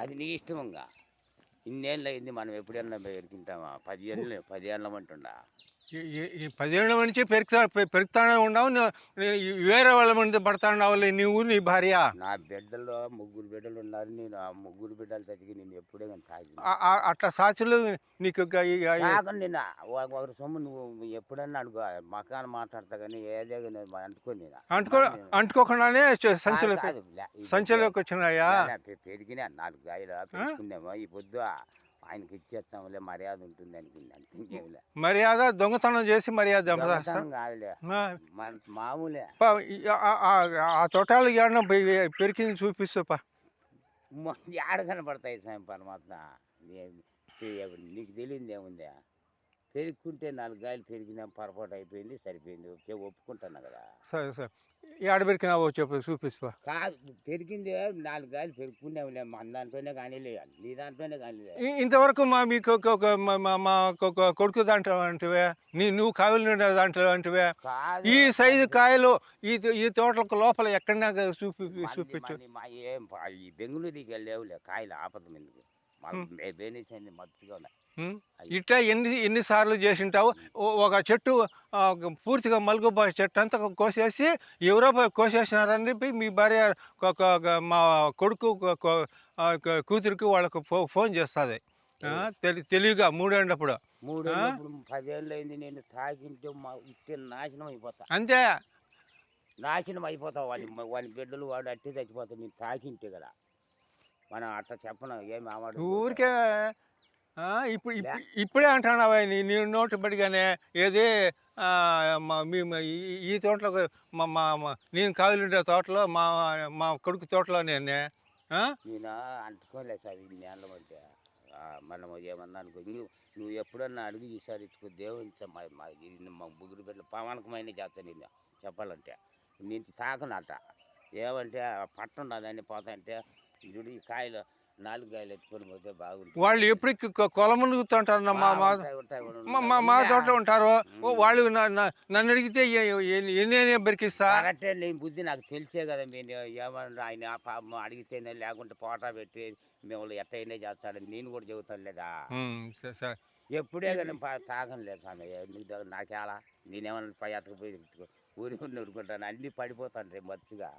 అది నీ ఇష్టం ఇంక. ఇన్నేళ్ళు అయింది మనం ఎప్పుడన్నా ఎరికింటామా? 10 ఏళ్ళ అంటుండా. ఈ 10 ఏళ్ల నుంచి పెరుగుతానే ఉండవు. వేరే వాళ్ళ మీద పడతాండావులే నువ్వు నీ భార్య. నా బిడ్డలు 3 బిడ్డలున్నారు. నేను ఆ 3 బిడ్డలు చదివి నేను ఎప్పుడే గాని తాగింది. అట్లా సాక్షులు నీకు తాగను నేను. ఒకరి సొమ్ము నువ్వు ఎప్పుడన్నా అడుగు. మకాన మాట్లాడతా కానీ ఏదే గాని అంటుకోను నేను. అంటుకో అంటుకోకుండానే కాదు సంచులకు కాదు. ఈ పొద్దు సంచులోకి వచ్చినాయా? పెరిగినా 4 కాయలు పెట్టుకున్నామో ఈ పొద్దు ఆయనకి ఇచ్చేస్తాంలే మర్యాద ఉంటుంది అనుకుంది. అంతే ఇంకేమిలే. మర్యాద దొంగతనం చేసి మర్యాద చంపేస్తా. దొంగతనం కాదులే. మామూలే. ఆ తోటలు ఏడన్నా పెరిగింది చూపిస్తుపా. ఏడ కనపడతాయి స్వామి పరమాత్మ. నీకు తెలియదు ఏముంది. పెరుగుకుంటే 4 కాయలు పెరిగినా పొరపాటు అయిపోయింది, సరిపోయింది. ఒప్పుకుంటున్నా కదా. సరే సరే, ఏడ పెరికినావో చెప్పు చూపిస్తా. కాదు పెరిగింది 4 కాయలు పెరుగుకునేవులే. మన దాంట్లోనే కానీలే, నీ దాంట్లోనే కానీలే. ఇంతవరకు మీకు మా కొడుకు దాంట్లో అంటివే, నువ్వు కాయలు దాంట్లో అంటివే. కాదు ఈ సైజు కాయలు ఈ తోటలకు లోపల ఎక్కడన్నా చూపించు. ఏం ఈ బెంగళూరుకి లేవులే కాయలు ఆపద మీదకి. మళ్ళీ బేనేసింది మత్తుగా ఉన్నాయి. ఇట్లా ఎన్నిసార్లు చేసింటావు? ఒక చెట్టు పూర్తిగా మలుగుబా చెట్టు అంతా కోసేసి ఎవరో కోసేసినారని చెప్పి మీ భార్య మా కొడుకు కూతురికి వాళ్ళకు ఫోన్ చేస్తుంది తెలివిగా 3 ఏళ్ళప్పుడు. 10 ఏళ్ళు అయింది. నేను తాగింటే ఇట్టే నాశనం అయిపోతా. అంతే నాశనం అయిపోతావు. వాళ్ళ బిడ్డలు వాడు అట్టే చచ్చిపోతావు. నేను తాగింటే కదా. మనం అట్లా చెప్పను. ఏమి ఆవాడు ఊరికే ఇప్పుడే అంటున్నావా నీ నోటి పడిగానే ఏది ఈ తోటలో నేను కాయలుండే తోటలో మా కొడుకు తోటలో నేను అంటుకోలేదు సార్. ఇన్ని ఏళ్ళ అంటే మనం ఏమన్నా అనుకో. నువ్వు ఎప్పుడన్నా అడుగు ఈసారి ఇచ్చుకో. దేవుని మా 3 బిడ్డలు పవనకమైన చేస్తాను. నేను చెప్పాలంటే నేను తాకనట. ఏమంటే పట్టం దాన్ని పోతాయంటే చూడు ఈ కాయలు 4 కాయలు ఎత్తుకొని పోతే బాగుంటుంది. వాళ్ళు ఎప్పుడు కొలమునుగుతుంటారు. మా తోటలో ఉంటారు వాళ్ళు. నన్ను అడిగితే ఎన్ని బెరికిస్తా అంటే నేను బుద్ధి నాకు తెలిసే కదా. నేను ఏమన్నా ఆయన అడిగితేనే లేకుంటే పోటా పెట్టి మిమ్మల్ని ఎట్టయినా చేస్తాడని నేను కూడా చెబుతాను లేదా. ఎప్పుడే కానీ తాగను లేదు స్వామి. నాకేలా నేనేమన్నా పై ఎత్తకపోయి ఊరి ఊరుకుంటాను. అన్నీ పడిపోతాను రేపు మత్తుగా.